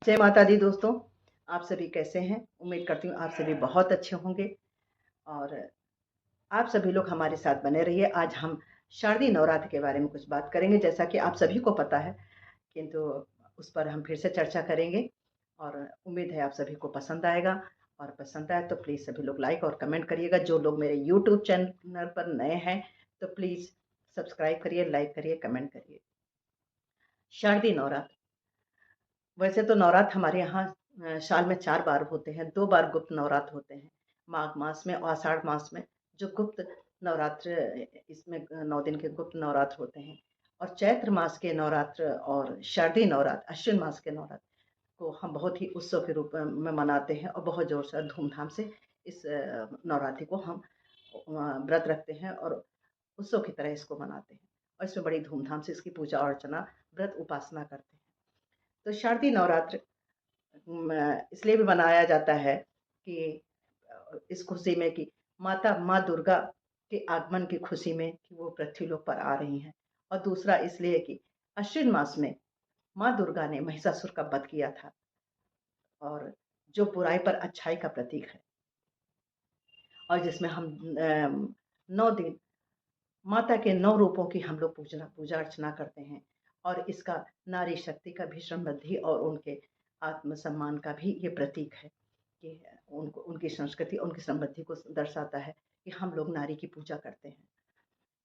जय माता दी दोस्तों, आप सभी कैसे हैं? उम्मीद करती हूँ आप सभी बहुत अच्छे होंगे और आप सभी लोग हमारे साथ बने रहिए। आज हम शारदीय नवरात्र के बारे में कुछ बात करेंगे, जैसा कि आप सभी को पता है, किंतु उस पर हम फिर से चर्चा करेंगे और उम्मीद है आप सभी को पसंद आएगा। और पसंद आए तो प्लीज़ सभी लोग लाइक और कमेंट करिएगा। जो लोग मेरे यूट्यूब चैनल पर नए हैं तो प्लीज़ सब्सक्राइब करिए, लाइक करिए, कमेंट करिए। शारदीय नवरात्र, वैसे तो नवरात्र हमारे यहाँ साल में 4 बार होते हैं, 2 बार गुप्त नवरात्र होते हैं, माघ मास में और आषाढ़ मास में जो गुप्त नवरात्र इसमें 9 दिन के गुप्त नवरात्र होते हैं। और चैत्र मास के नवरात्र और शारदीय नवरात्र, अश्विन मास के नवरात्र को हम बहुत ही उत्सव के रूप में मनाते हैं और बहुत ज़ोर से धूमधाम से इस नवरात्रि को हम व्रत रखते हैं और उत्सव की तरह इसको मनाते हैं और इसमें बड़ी धूमधाम से इसकी पूजा अर्चना, व्रत उपासना करते हैं। तो शारदीय नवरात्र इसलिए भी मनाया जाता है कि इस खुशी में कि माँ दुर्गा के आगमन की खुशी में कि वो पृथ्वी लोक पर आ रही हैं। और दूसरा इसलिए कि अश्विन मास में माँ दुर्गा ने महिषासुर का वध किया था और जो बुराई पर अच्छाई का प्रतीक है और जिसमें हम 9 दिन माता के 9 रूपों की हम लोग पूजा अर्चना करते हैं और इसका नारी शक्ति का भी समृद्धि और उनके आत्मसम्मान का भी ये प्रतीक है कि उनको उनकी संस्कृति, उनकी समृद्धि को दर्शाता है कि हम लोग नारी की पूजा करते हैं।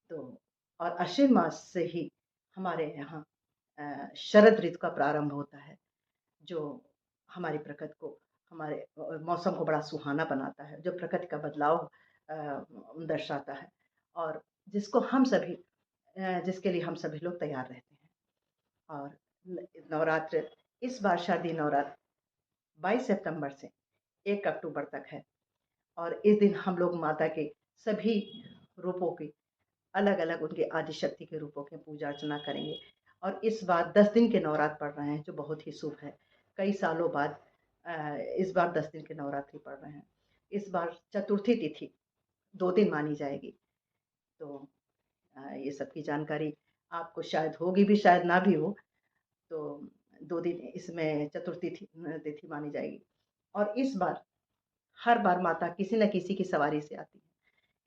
तो और अश्विन मास से ही हमारे यहाँ शरद ऋतु का प्रारंभ होता है, जो हमारी प्रकृति को, हमारे मौसम को बड़ा सुहाना बनाता है, जो प्रकृति का बदलाव दर्शाता है और जिसको हम सभी जिसके लिए हम सभी लोग तैयार रहते हैं। और नवरात्र, इस बार शारदीय नवरात्र 22 सितंबर से 1 अक्टूबर तक है और इस दिन हम लोग माता के सभी रूपों की, अलग-अलग उनके आदिशक्ति के रूपों की पूजा अर्चना करेंगे। और इस बार 10 दिन के नवरात्र पड़ रहे हैं, जो बहुत ही शुभ है। कई सालों बाद इस बार 10 दिन के नवरात्रि पड़ रहे हैं। इस बार चतुर्थी तिथि 2 दिन मानी जाएगी। तो ये सब की जानकारी आपको शायद होगी भी, शायद ना भी हो। तो 2 दिन इसमें चतुर्थी तिथि मानी जाएगी और इस बार हर बार माता किसी न किसी की सवारी से आती है,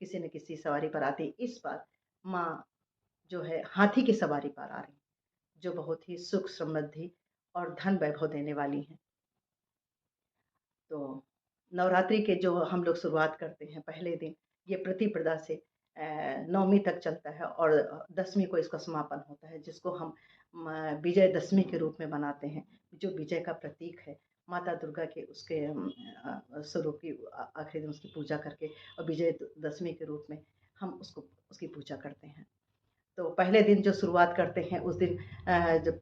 किसी न किसी सवारी पर आती है। इस बार माँ जो है हाथी की सवारी पर आ रही है, जो बहुत ही सुख, समृद्धि और धन वैभव देने वाली हैं। तो नवरात्रि के जो हम लोग शुरुआत करते हैं पहले दिन, ये प्रतिपदा से नवमी तक चलता है और 10वीं को इसका समापन होता है, जिसको हम विजयदशमी के रूप में मनाते हैं, जो विजय का प्रतीक है। माता दुर्गा के उसके स्वरूप की आखिरी दिन उसकी पूजा करके और विजयदशमी के रूप में हम उसको उसकी पूजा करते हैं। तो पहले दिन जो शुरुआत करते हैं उस दिन जब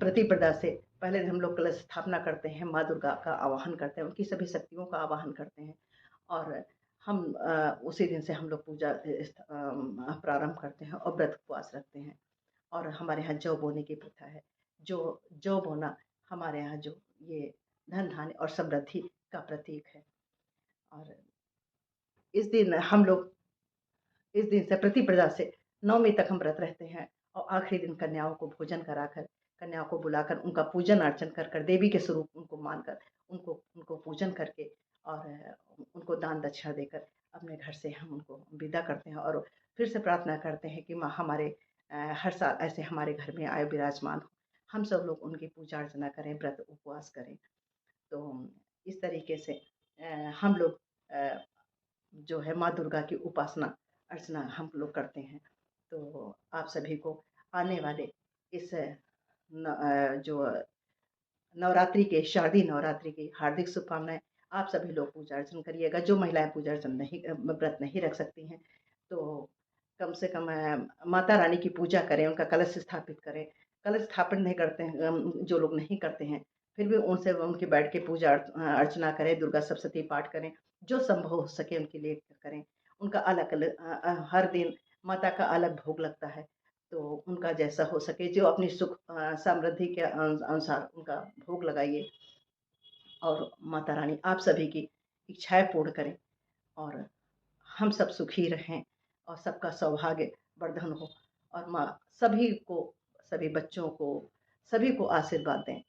प्रतिपदा से पहले दिन हम लोग कलश स्थापना करते हैं, माँ दुर्गा का आवाहन करते हैं, उनकी सभी शक्तियों का आवाहन करते हैं और हम उसी दिन से हम लोग पूजा प्रारंभ करते हैं और व्रत उपवास रखते हैं। और हमारे यहाँ जौ बोने की प्रथा है। जौ बोना हमारे यहाँ जो ये धन धान्य और समृद्धि का प्रतीक है। और इस दिन हम लोग इस दिन से प्रतिपदा से नवमी तक हम व्रत रहते हैं और आखिरी दिन कन्याओं को भोजन कराकर, कन्याओं को बुलाकर उनका पूजन अर्चन कर कर, देवी के स्वरूप उनको मानकर, उनको उनको पूजन करके और उनको दान दक्षिणा देकर अपने घर से हम उनको विदा करते हैं और फिर से प्रार्थना करते हैं कि माँ हमारे हर साल ऐसे हमारे घर में आए विराजमान हो, हम सब लोग उनकी पूजा अर्चना करें, व्रत उपवास करें। तो इस तरीके से हम लोग जो है माँ दुर्गा की उपासना अर्चना हम लोग करते हैं। तो आप सभी को आने वाले इस जो नवरात्रि के, शारदीय नवरात्रि की हार्दिक शुभकामनाएँ। आप सभी लोग पूजा अर्चन करिएगा। जो महिलाएँ पूजा अर्चन नहीं व्रत नहीं रख सकती हैं, तो कम से कम माता रानी की पूजा करें, उनका कलश स्थापित करें। कलश स्थापन नहीं करते हैं, जो लोग नहीं करते हैं, फिर भी उनसे उनकी बैठ के पूजा अर्चना करें, दुर्गा सप्तशती पाठ करें, जो संभव हो सके उनके लिए करें। उनका अलग-अलग हर दिन माता का अलग भोग लगता है, तो उनका जैसा हो सके, जो अपनी सुख समृद्धि के अनुसार उनका भोग लगाइए और माता रानी आप सभी की इच्छाएँ पूर्ण करें और हम सब सुखी रहें और सबका सौभाग्य वर्धन हो और माँ सभी को, सभी बच्चों को, सभी को आशीर्वाद दें।